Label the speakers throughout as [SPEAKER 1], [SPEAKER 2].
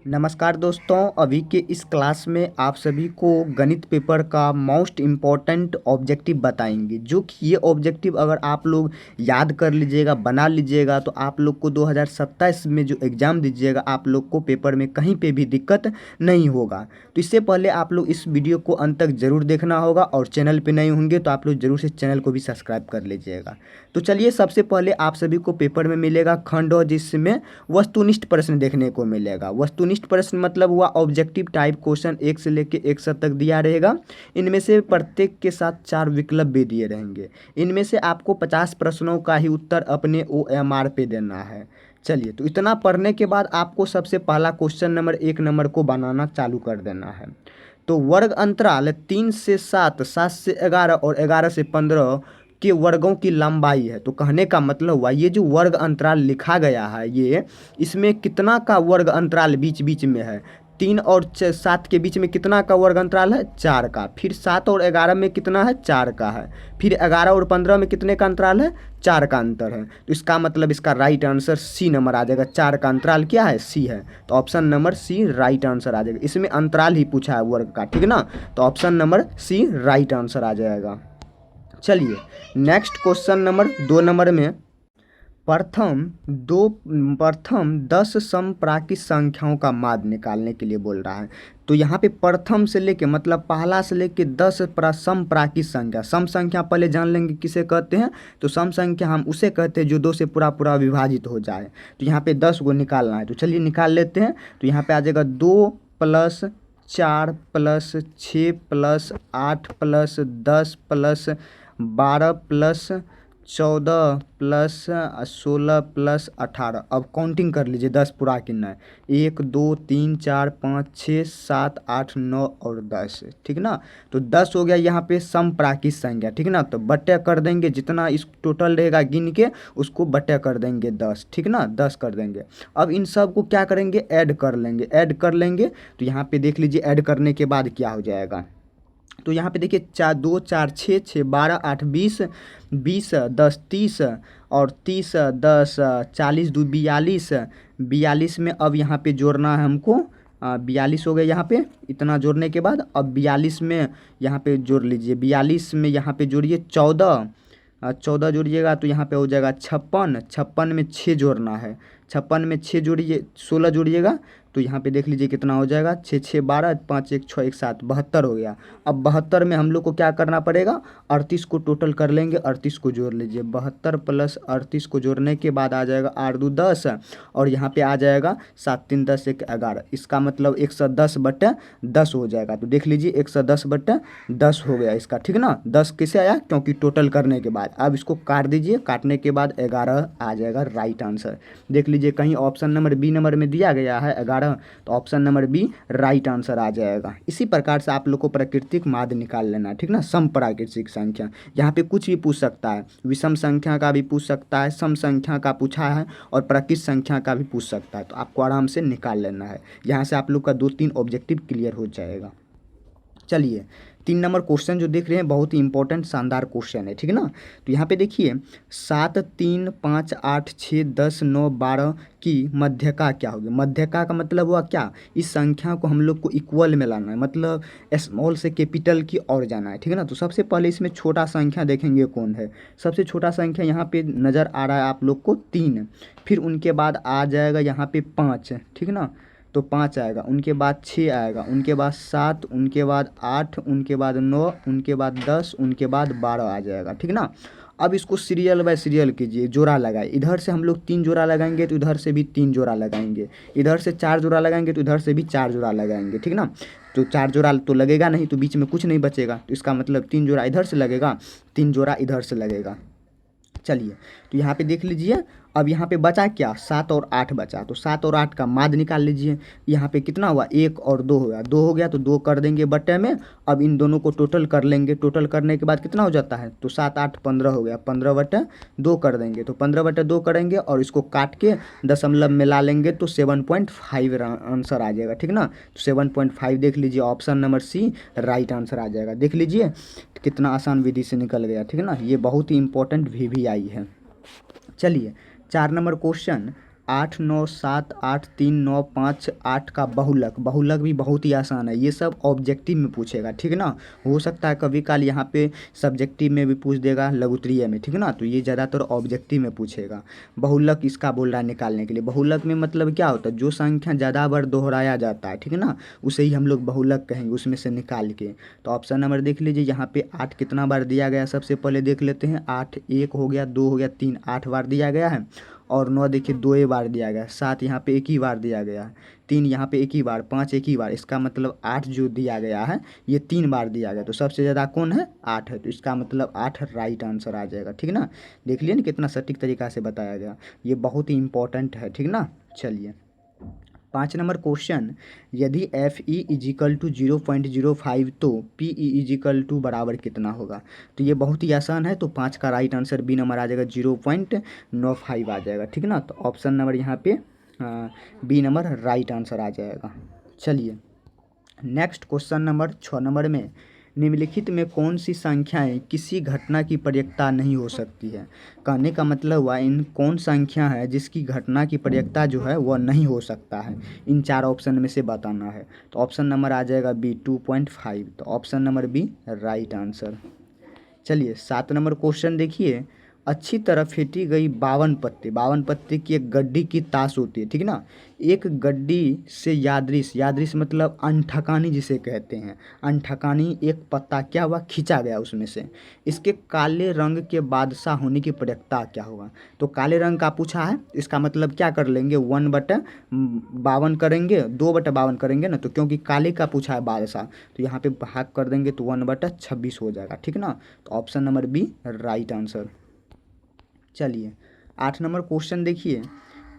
[SPEAKER 1] नमस्कार दोस्तों, अभी के इस क्लास में आप सभी को गणित पेपर का मोस्ट इम्पॉर्टेंट ऑब्जेक्टिव बताएंगे। जो कि ये ऑब्जेक्टिव अगर आप लोग याद कर लीजिएगा, बना लीजिएगा, तो आप लोग को 2027 में जो एग्ज़ाम दीजिएगा आप लोग को पेपर में कहीं पे भी दिक्कत नहीं होगा। तो इससे पहले आप लोग इस वीडियो को अंत तक ज़रूर देखना होगा, और चैनल पर नए होंगे तो आप लोग ज़रूर से चैनल को भी सब्सक्राइब कर लीजिएगा। तो चलिए, सबसे पहले आप सभी को पेपर में मिलेगा खंड, और जिसमें वस्तुनिष्ठ प्रश्न देखने को मिलेगा। वस्तुनिष्ठ प्रश्न मतलब हुआ ऑब्जेक्टिव टाइप क्वेश्चन, 1 से लेके 100 तक दिया रहेगा। इनमें से प्रत्येक के साथ 4 विकल्प भी दिए रहेंगे। इनमें से आपको 50 प्रश्नों का ही उत्तर अपने OMR पे देना है। चलिए, तो इतना पढ़ने के बाद आपको सबसे पहला क्वेश्चन नंबर 1 नंबर को बनाना चालू कर देना है। तो वर्ग अंतराल 3 से 7, 7 से 11 और 11 से 15 के वर्गों की लंबाई है। तो कहने का मतलब हुआ, ये जो वर्ग अंतराल लिखा गया है, ये इसमें कितना का वर्ग अंतराल बीच बीच में है। 3 और 7 के बीच में कितना का वर्ग अंतराल है, 4 का। फिर 7 और 11 में कितना है, 4 का है। फिर 11 और 15 में कितने का अंतराल है, 4 का अंतर है। तो इसका मतलब इसका राइट आंसर सी नंबर आ जाएगा। 4 का अंतराल क्या है, सी है। तो option number C right answer आ जाएगा। इसमें अंतराल ही पूछा है वर्ग का, ठीक है ना। तो option number C right answer आ जाएगा। चलिए, नेक्स्ट क्वेश्चन नंबर 2 नंबर में प्रथम 10 समप्राकृत संख्याओं का माध्य निकालने के लिए बोल रहा है। तो यहाँ पे प्रथम से लेके मतलब पहला से लेके 10 समप्राकृत संख्या। सम संख्या पहले जान लेंगे किसे कहते हैं। तो सम संख्या हम उसे कहते हैं जो 2 से पूरा पूरा विभाजित हो जाए। तो यहाँ पे 10 को निकालना है, तो चलिए निकाल लेते हैं। तो यहाँ पे आ जाएगा 2 plus 4 plus 6 plus 8 plus 10 plus 12 plus 14 plus 16 plus 18। अब काउंटिंग कर लीजिए, 10 पूरा गिनना है। 1 2 3 4 5 6 7 8 9 और 10, ठीक ना। तो 10 हो गया यहाँ पे समप्राकृत संख्या, ठीक ना। तो बट्टे कर देंगे, जितना इस टोटल रहेगा गिन के उसको बट्टे कर देंगे 10, ठीक ना। 10 कर देंगे। अब इन सब को क्या करेंगे, ऐड कर लेंगे। ऐड कर लेंगे तो यहाँ पे देख लीजिए ऐड करने के बाद क्या हो जाएगा। तो यहाँ पे देखिए 4 2 4 6 6 12 8 20 20 10 30 और 30 10 40 2 42 42 में अब यहाँ पे जोड़ना है हमको। 42 हो गया यहाँ पे। इतना जोड़ने के बाद अब 42 में यहाँ पे जोड़ लीजिए। 42 में यहाँ पे जोड़िए 14, 14 जोड़िएगा तो यहाँ पे हो जाएगा 56। 56 में 6 जोड़ना है। 56 में 6 जोड़िए, 16 जोड़िएगा तो यहाँ पे देख लीजिए कितना हो जाएगा। 6 6 12 5 1 6 1 7, 72 हो गया। अब 72 में हम लोग को क्या करना पड़ेगा, 38 को टोटल कर लेंगे। 38 को जोड़ लीजिए। 72 प्लस 38 को जोड़ने के बाद आ जाएगा 8 2 10 और यहाँ पे आ जाएगा 7 3 10 1 11। इसका मतलब 110/10 हो जाएगा। तो देख लीजिए 110/10 हो गया इसका, ठीक ना। 10 कैसे आया, क्योंकि टोटल करने के बाद। अब इसको काट दीजिए, काटने के बाद 11 आ जाएगा राइट आंसर। देख लीजिए कहीं ऑप्शन नंबर बी नंबर में दिया गया है 11, तो option number B right answer आ जाएगा। इसी प्रकार से आप लोग को प्राकृतिक माध्य निकाल लेना है, ठीक ना। सम प्राकृतिक संख्या, यहाँ पे कुछ भी पूछ सकता है। विषम संख्या का भी पूछ सकता है, सम संख्या का पूछा है, और प्राकृतिक संख्या का भी पूछ सकता है। तो आपको आराम से निकाल लेना है। यहाँ से आप लोग का 2-3 ऑब्जेक्टिव क्लियर हो जाएगा। चलिए, 3 नंबर क्वेश्चन जो देख रहे हैं बहुत ही इंपॉर्टेंट शानदार क्वेश्चन है, ठीक है ना। तो यहाँ पे देखिए 7 3 5 8 6 10 9 12 की मध्यका क्या होगी। मध्यका का मतलब हुआ क्या, इस संख्या को हम लोग को इक्वल में लाना है, मतलब स्मॉल से कैपिटल की ओर जाना है, ठीक है ना। तो सबसे पहले इसमें छोटा संख्या देखेंगे कौन है। सबसे छोटा संख्या यहाँ पे नज़र आ रहा है आप लोग को 3। फिर उनके बाद आ जाएगा यहाँ पे 5, ठीक ना। तो 5 आएगा, उनके बाद 6 आएगा, उनके बाद 7, उनके बाद 8, उनके बाद 9, उनके बाद 10, उनके बाद 12 आ जाएगा, ठीक ना। अब इसको सीरियल बाय सीरियल कीजिए, जोड़ा लगाए। इधर से हम लोग 3 जोड़ा लगाएंगे तो इधर से भी 3 जोड़ा लगाएंगे। इधर से 4 जोड़ा लगाएंगे तो इधर से भी 4 जोड़ा लगाएंगे, ठीक ना। तो 4 जोड़ा तो लगेगा नहीं, तो बीच में कुछ नहीं बचेगा। तो इसका मतलब 3 जोड़ा इधर से लगेगा, 3 जोड़ा इधर से लगेगा। चलिए, तो यहाँ पे देख लीजिए अब यहाँ पे बचा क्या, 7 और 8 बचा। तो 7 और 8 का माध्य निकाल लीजिए। यहाँ पे कितना हुआ, 1 और 2 हुआ। 2 हो गया तो 2 कर देंगे बट्टे में। अब इन दोनों को टोटल कर लेंगे। टोटल करने के बाद कितना हो जाता है, तो 7 8 15 हो गया। 15/2 कर देंगे, तो 15/2 करेंगे और इसको काट के दशमलव मिला लेंगे तो 7.5 आंसर आ जाएगा, ठीक ना। तो 7.5 देख लीजिए, option number C right answer आ जाएगा। देख लीजिए कितना आसान विधि से निकल गया, ठीक है ना। ये बहुत ही इंपॉर्टेंट VVI है। चलिए, 4 नंबर क्वेश्चन, 8 9 7 8 3 9 5 8 का बहुलक, बहुलक भी बहुत ही आसान है, ये सब ऑब्जेक्टिव में पूछेगा, ठीक है ना। हो सकता है कभी काल यहाँ पे सब्जेक्टिव में भी पूछ देगा, लघुत्तरीय में, ठीक है ना। तो ये ज़्यादातर ऑब्जेक्टिव में पूछेगा। बहुलक इसका बोल रहा है निकालने के लिए। बहुलक में मतलब क्या होता है, जो संख्या ज़्यादा बार दोहराया जाता है, ठीक है ना, उसे ही हम लोग बहुलक कहेंगे, उसमें से निकाल के। तो ऑप्शन नंबर देख लीजिए, यहाँ पे 8 कितना बार दिया गया, सबसे पहले देख लेते हैं। 8 1 हो गया, 2 हो गया, 3 8 बार दिया गया है। और 9 देखिए 2 ही बार दिया गया है। 7 यहाँ पे एक ही बार दिया गया है। 3 यहाँ पे एक ही बार, 5 एक ही बार, इसका मतलब 8 जो दिया गया है ये 3 बार दिया गया। तो सबसे ज़्यादा कौन है, 8 है, तो इसका मतलब 8 राइट आंसर आ जाएगा, ठीक ना। देख लिए ना कितना सटीक तरीका से बताया गया, ये बहुत ही इंपॉर्टेंट है, ठीक ना। चलिए 5 नंबर क्वेश्चन, यदि एफ ई इजिकल टू 0.05 तो पी ई इजिकल टू बराबर कितना होगा। तो ये बहुत ही आसान है, तो 5 का राइट आंसर बी नंबर आ जाएगा, 0.95 आ जाएगा, ठीक ना। तो ऑप्शन नंबर यहाँ पे बी नंबर राइट आंसर आ जाएगा। चलिए नेक्स्ट क्वेश्चन नंबर 6 नंबर में, निम्नलिखित में कौन सी संख्याएं किसी घटना की प्रयेक्ता नहीं हो सकती है। कहने का मतलब हुआ इन कौन संख्या है जिसकी घटना की प्रयेक्ता जो है वह नहीं हो सकता है, इन 4 ऑप्शन में से बताना है। तो ऑप्शन नंबर आ जाएगा बी 2.5, तो option number B right answer. चलिए 7 नंबर क्वेश्चन देखिए, अच्छी तरह फेंटी गई 52 पत्ते, 52 पत्ते की एक गड्डी की ताश होती है, ठीक ना। एक गड्डी से यादृश, यादृश मतलब अनठकानी जिसे कहते हैं, अनठकानी एक पत्ता क्या हुआ, खींचा गया उसमें से। इसके काले रंग के बादशाह होने की प्रयेक्ता क्या होगा। तो काले रंग का पूछा है, इसका मतलब क्या कर लेंगे, 1/52 करेंगे, 2/52 करेंगे ना, तो क्योंकि काले का पूछा है बादशाह, तो यहाँ पे भाग कर देंगे तो 1/26 हो जाएगा, ठीक ना। तो option number B right answer. चलिए 8 नंबर क्वेश्चन देखिए,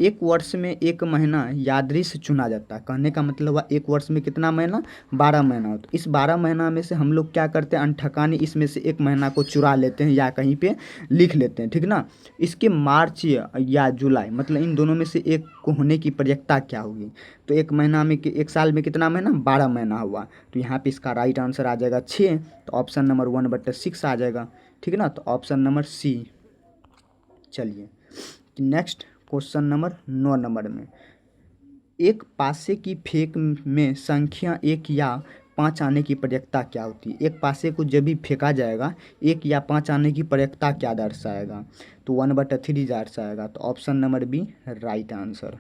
[SPEAKER 1] एक वर्ष में एक महीना यादृश चुना जाता है। कहने का मतलब हुआ एक वर्ष में कितना महीना, 12 महीना हो। तो इस 12 महीना में से हम लोग क्या करते हैं, अनठकानी इसमें से एक महीना को चुरा लेते हैं या कहीं पे लिख लेते हैं, ठीक ना। इसके मार्च या जुलाई मतलब इन दोनों में से एक को होने की प्रयेक्ता क्या होगी। तो एक महीना में एक साल में कितना महीना, 12 महीना हुआ। तो यहाँ पे इसका राइट आंसर आ जाएगा 6, तो ऑप्शन नंबर 1/6 आ जाएगा, ठीक है ना। तो ऑप्शन नंबर सी। चलिए नेक्स्ट क्वेश्चन नंबर 9 नंबर में, एक पासे की फेंक में संख्या 1 या 5 आने की प्रयेक्ता क्या होती है। एक पासे को जब भी फेंका जाएगा 1 या 5 आने की प्रयेक्ता क्या दर्शाएगा। तो 1/3 दर्शाएगा, तो option number B right answer.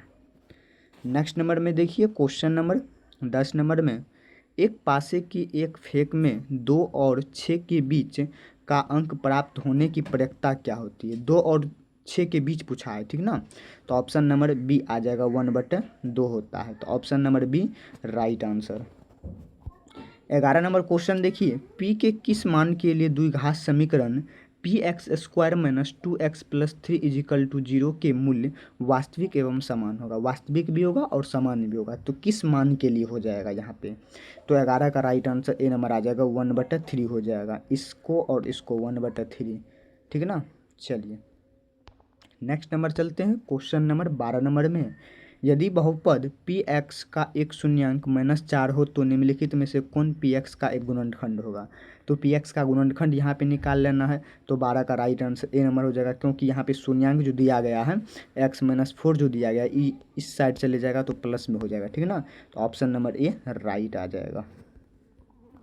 [SPEAKER 1] Next number में देखिए क्वेश्चन नंबर 10 नंबर में, एक पासे की एक फेंक में 2 और 6 के बीच का अंक प्राप्त होने की प्रयेक्ता क्या होती है। 2 और 6 के बीच पूछा है, ठीक ना। तो ऑप्शन नंबर बी आ जाएगा, 1/2 होता है, तो option number B right answer. 11 number question देखिए, पी के किस मान के लिए द्विघात समीकरण px² - 2x + 3 = 0 के मूल्य वास्तविक एवं समान होगा। वास्तविक भी होगा और समान भी होगा, तो किस मान के लिए हो जाएगा यहाँ पे। तो 11 का राइट आंसर ए नंबर आ जाएगा, 1/3 हो जाएगा, इसको और इसको 1/3, ठीक है ना। चलिए नेक्स्ट नंबर चलते हैं क्वेश्चन नंबर 12 नंबर में, यदि बहुपद पी एक्स का एक शून्यांक -4 हो तो निम्नलिखित में से कौन पी एक्स का एक गुणनखंड होगा। तो पी एक्स का गुणनखंड यहाँ पे निकाल लेना है, तो 12 का राइट आंसर ए नंबर हो जाएगा, क्योंकि यहाँ पे शून्यांक जो दिया गया है x-4 जो दिया गया है इस साइड चले जाएगा तो प्लस में हो जाएगा, ठीक है ना। तो ऑप्शन नंबर ए राइट आ जाएगा।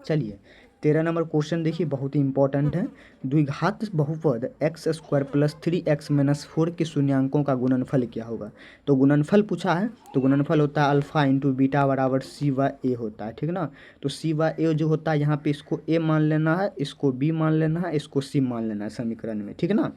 [SPEAKER 1] चलिए 13 नंबर क्वेश्चन देखिए, बहुत ही इंपॉर्टेंट है, द्विघात बहुपद x² + 3x - 4 के शून्यांकों का गुणनफल क्या होगा। तो गुणनफल पूछा है, तो गुणनफल होता है अल्फा इंटू बीटा बराबर c/a होता है, ठीक ना। तो c/a जो होता है यहाँ पे इसको a मान लेना है, इसको b मान लेना है, इसको c मान लेना है समीकरण में, ठीक है ना।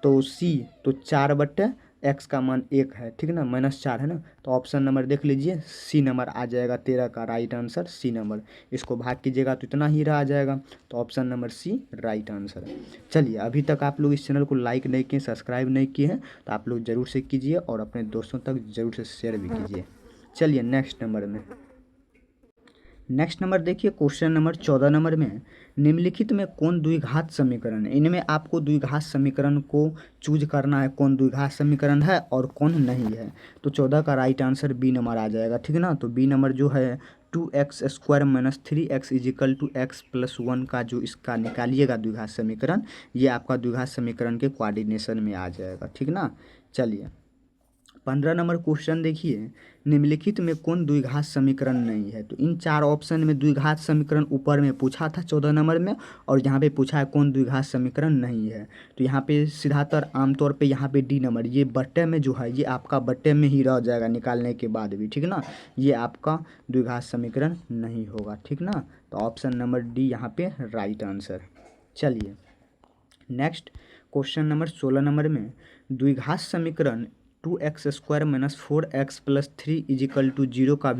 [SPEAKER 1] तो c तो 4/x का मान 1 है, ठीक है ना, -4 है ना। तो ऑप्शन नंबर देख लीजिए, सी नंबर आ जाएगा, 13 का राइट आंसर सी नंबर। इसको भाग कीजिएगा तो इतना ही रह जाएगा, तो option number C right answer है। चलिए अभी तक आप लोग इस चैनल को लाइक नहीं किए, सब्सक्राइब नहीं किए हैं, तो आप लोग ज़रूर से कीजिए और अपने दोस्तों तक ज़रूर से शेयर भी कीजिए। चलिए नेक्स्ट नंबर में, नेक्स्ट नंबर देखिए क्वेश्चन नंबर 14 नंबर में, निम्नलिखित में कौन द्विघात समीकरण है। इनमें आपको द्विघात समीकरण को चूज करना है, कौन द्विघात समीकरण है और कौन नहीं है। तो 14 का राइट आंसर बी नंबर आ जाएगा, ठीक है ना। तो बी नंबर जो है 2x² - 3x = x + 1 का जो इसका निकालिएगा द्विघात समीकरण, ये आपका द्विघात समीकरण के कोऑर्डिनेशन में आ जाएगा, ठीक ना। चलिए 15 नंबर क्वेश्चन देखिए, निम्नलिखित में कौन द्विघात समीकरण नहीं है। तो इन चार ऑप्शन में द्विघात समीकरण ऊपर में पूछा था 14 नंबर में, और यहाँ पे पूछा है कौन द्विघात समीकरण नहीं है। तो यहाँ पे सीधातर आमतौर पे यहाँ पे डी नंबर, ये बट्टे में जो है ये आपका बट्टे में ही रह जाएगा निकालने के बाद भी, ठीक ना। ये आपका द्विघात समीकरण नहीं होगा, ठीक ना। तो ऑप्शन नंबर डी यहाँ पे राइट आंसर। चलिए नेक्स्ट क्वेश्चन नंबर 16 नंबर में, द्विघात समीकरण 2x² - 4x + 3 = 0 का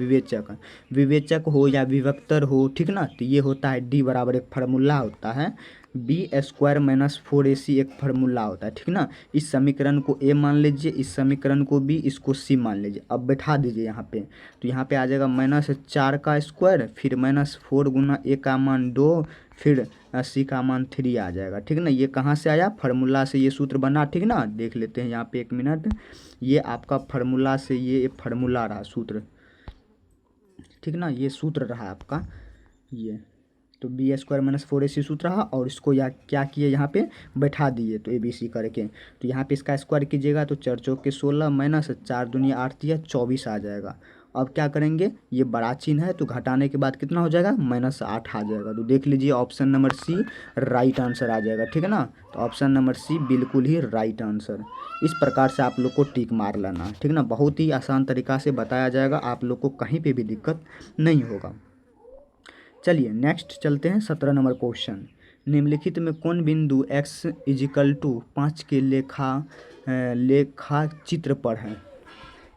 [SPEAKER 1] विवेचक हो या विभक्तर हो, ठीक ना। तो ये होता है डी बराबर एक फार्मूला होता है, b² - 4ac एक फार्मूला होता है, ठीक ना। इस समीकरण को ए मान लीजिए, इस समीकरण को बी, इसको सी मान लीजिए। अब बैठा दीजिए यहाँ पे, तो यहाँ पे आ जाएगा -4 का स्क्वायर, फिर -4 गुना ए का मान 2, फिर सी का मान 3 आ जाएगा, ठीक ना। ये कहाँ से आया, फार्मूला से ये सूत्र बना, ठीक ना। देख लेते हैं यहाँ पे एक मिनट, ये आपका फार्मूला से ये फार्मूला रहा सूत्र, ठीक ना। ये सूत्र रहा आपका ये, तो b² - 4ac सूत्र रहा, और इसको या क्या किए यहाँ पे बैठा दिए, तो ABC करके। तो यहाँ पे इसका स्क्वायर कीजिएगा तो 4 चौके 16 -4 दूनी 8 दिया 24 आ जाएगा। अब क्या करेंगे, ये बड़ा चिन्ह है तो घटाने के बाद कितना हो जाएगा, -8 आ जाएगा। तो देख लीजिए option number C right answer आ जाएगा, ठीक है ना। तो ऑप्शन नंबर सी बिल्कुल ही राइट आंसर। इस प्रकार से आप लोग को टिक मार लेना, ठीक ना। बहुत ही आसान तरीका से बताया जाएगा, आप लोग को कहीं पर भी दिक्कत नहीं होगा। चलिए नेक्स्ट चलते हैं 17 नंबर क्वेश्चन, निम्नलिखित में कौन बिंदु x = 5 के लेखा चित्र पर है।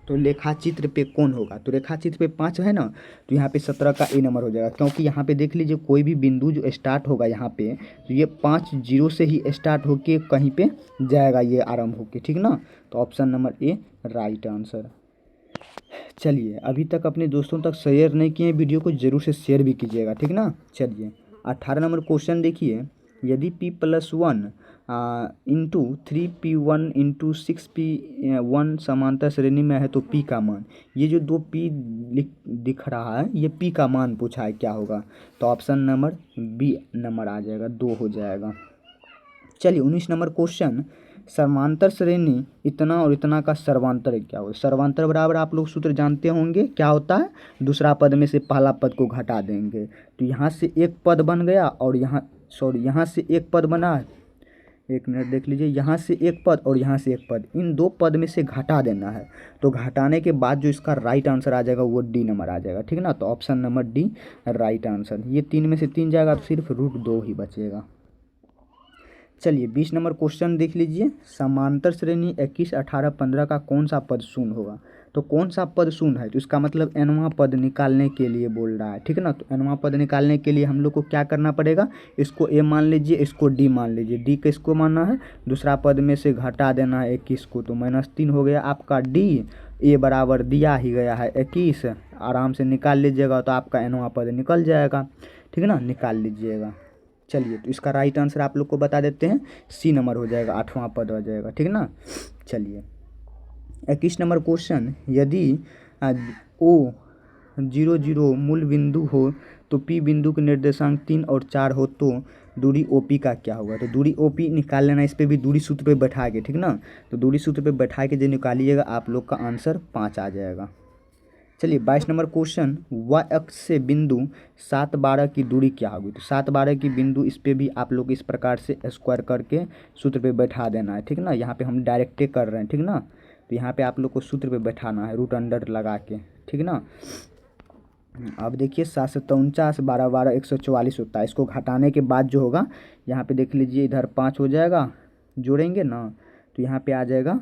[SPEAKER 1] तो लेखा चित्र पे कौन होगा, तो रेखा चित्र पे 5 है ना, तो यहाँ पे 17 का ए नंबर हो जाएगा। क्योंकि यहाँ पे देख लीजिए कोई भी बिंदु जो स्टार्ट होगा यहाँ पे, तो ये 5 0 से ही स्टार्ट होके कहीं पे जाएगा, ये आरंभ होके, ठीक ना। तो option number A right answer. चलिए अभी तक अपने दोस्तों तक शेयर नहीं किए वीडियो को, जरूर से शेयर भी कीजिएगा, ठीक ना। चलिए 18 नंबर क्वेश्चन देखिए, यदि p+1 into 3p1 into 6p1 समांतर श्रेणी में है तो p का मान, ये जो 2p दिख रहा है ये p का मान पूछा है, क्या होगा। तो ऑप्शन नंबर बी नंबर आ जाएगा, 2 हो जाएगा। चलिए 19 नंबर क्वेश्चन, सर्वांतर श्रेणी इतना और इतना का सर्वांतर क्या होगा। सर्वांतर बराबर आप लोग सूत्र जानते होंगे, क्या होता है, दूसरा पद में से पहला पद को घटा देंगे। तो यहाँ से एक पद बन गया और यहाँ से एक पद बना है, एक मिनट देख लीजिए, यहाँ से एक पद और यहाँ से एक पद, इन दो पद में से घटा देना है। तो घटाने के बाद जो इसका राइट आंसर आ जाएगा वो डी नंबर आ जाएगा, ठीक ना। तो option number D right answer. ये 3 में से 3 जाएगा, तो सिर्फ √2 ही बचेगा। चलिए 20 नंबर क्वेश्चन देख लीजिए, समांतर श्रेणी 21, 18, 15 का कौन सा पद शून्य होगा। तो कौन सा पद शून्य है, तो इसका मतलब nवां पद निकालने के लिए बोल रहा है, ठीक है ना। तो nवां पद निकालने के लिए हम लोग को क्या करना पड़ेगा, इसको a मान लीजिए, इसको d मान लीजिए। d किसको मानना है, दूसरा पद में से घटा देना है 21 को, तो -3 हो गया आपका d। a बराबर दिया ही गया है 21, आराम से निकाल लीजिएगा तो आपका nवां पद निकल जाएगा, ठीक है ना, निकाल लीजिएगा। चलिए तो इसका राइट आंसर आप लोग को बता देते हैं, सी नंबर हो जाएगा, 8वां पद हो जाएगा, ठीक है ना। चलिए 21 नंबर क्वेश्चन, यदि O00 मूल बिंदु हो तो P बिंदु के निर्देशांक 3 और 4 हो तो दूरी OP का क्या होगा। तो दूरी OP निकाल लेना, इस पर भी दूरी सूत्र पे बैठा के, ठीक ना। तो दूरी सूत्र पे बैठा के जो निकालिएगा आप लोग का आंसर 5 आ जाएगा। चलिए 22 नंबर क्वेश्चन, y अक्ष से बिंदु 7, 12 की दूरी क्या होगी। तो 7, 12 की बिंदु, इस पे भी आप लोग इस प्रकार से स्क्वायर करके सूत्र पे बैठा देना है, ठीक ना। यहाँ पे हम डायरेक्टे कर रहे हैं, ठीक ना। तो यहाँ पे आप लोग को सूत्र पे बैठाना है रूट अंडर लगा के, ठीक ना। अब देखिए 7 से 49, 12 12 144 होता है। इसको घटाने के बाद जो होगा, यहाँ पे देख लीजिए इधर 5 हो जाएगा, जोड़ेंगे ना तो यहाँ पे आ जाएगा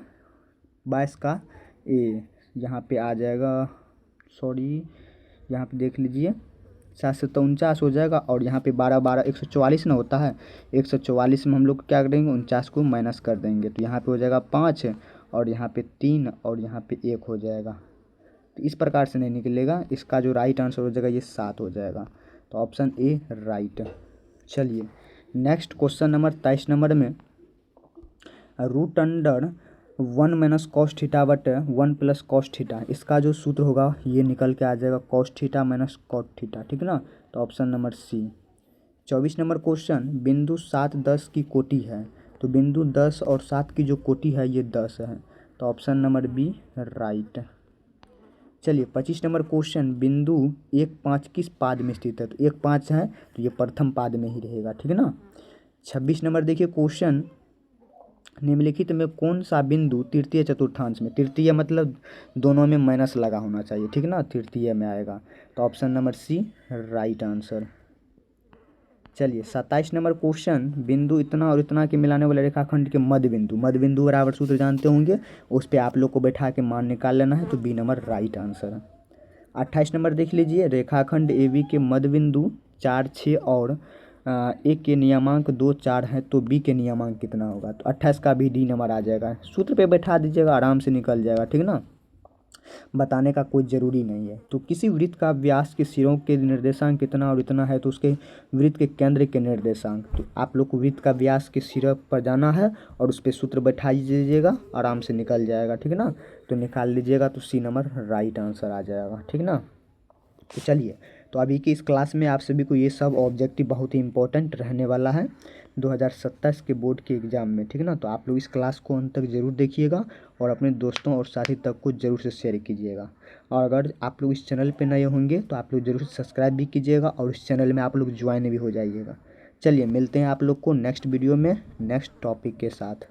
[SPEAKER 1] 22 का ए, यहाँ पे आ जाएगा, सॉरी यहाँ पे देख लीजिए 7 से 49 हो जाएगा, और यहाँ पे 12 12 144 ना होता है, 144 में हम लोग क्या करेंगे, 49 को माइनस कर देंगे। तो यहाँ पे हो जाएगा 5, और यहाँ पे 3, और यहाँ पे 1 हो जाएगा। तो इस प्रकार से नहीं निकलेगा, इसका जो राइट आंसर हो जाएगा ये 7 हो जाएगा। तो ऑप्शन ए राइट। चलिए नेक्स्ट क्वेश्चन नंबर 23 नंबर में, रूट अंडर 1 - cos थीटा बटे 1 + cos थीटा, इसका जो सूत्र होगा ये निकल के आ जाएगा cos थीटा - cot थीटा, ठीक ना। तो option number C. 24 number question, बिंदु 7, 10 की कोटि है। तो बिंदु 10 और 7 की जो कोटि है ये 10 है। तो ऑप्शन नंबर बी राइट। चलिए 25 नंबर क्वेश्चन, बिंदु 1 5 किस पाद में स्थित है? तो 1 5 है तो ये प्रथम पाद में ही रहेगा, ठीक है ना। 26 नंबर देखिए क्वेश्चन, निम्नलिखित में कौन सा बिंदु तृतीय चतुर्थांश में, तृतीय मतलब दोनों में माइनस लगा होना चाहिए, ठीक है ना, तृतीय में आएगा। तो option number C right answer. चलिए 27 नंबर क्वेश्चन, बिंदु इतना और इतना के मिलाने वाले रेखाखंड के मध्य बिंदु, मध्य बिंदु बराबर सूत्र जानते होंगे, उस पर आप लोग को बैठा के मान निकाल लेना है। तो B number right answer. 28 number देख लीजिए, रेखाखंड ए बी के मध्य बिंदु 4 6 और ए के नियमांक 2 4 है, तो बी के नियमांक कितना होगा? तो 28 का भी डी नंबर आ जाएगा। सूत्र पे बैठा दीजिएगा, आराम से निकल जाएगा, ठीक है ना, बताने का कोई ज़रूरी नहीं है। तो किसी वृत्त का व्यास के सिरों के निर्देशांक कितना और इतना है, तो उसके वृत्त के केंद्र के निर्देशांक, तो आप लोग को वृत्त का व्यास के सिरों पर जाना है और उस पर सूत्र बैठा दीजिएगा, आराम से निकल जाएगा, ठीक है ना। तो निकाल लीजिएगा, तो सी नंबर राइट आंसर आ जाएगा, ठीक ना। तो चलिए, तो अभी की इस क्लास में आप सभी को ये सब ऑब्जेक्टिव बहुत ही इंपॉर्टेंट रहने वाला है 2027 के बोर्ड के एग्ज़ाम में, ठीक है ना। तो आप लोग इस क्लास को अंत तक ज़रूर देखिएगा और अपने दोस्तों और साथी तक को ज़रूर से शेयर कीजिएगा। और अगर आप लोग इस चैनल पे नए होंगे तो आप लोग ज़रूर से सब्सक्राइब भी कीजिएगा और इस चैनल में आप लोग ज्वाइन भी हो जाइएगा। चलिए मिलते हैं आप लोग को नेक्स्ट वीडियो में नेक्स्ट टॉपिक के साथ।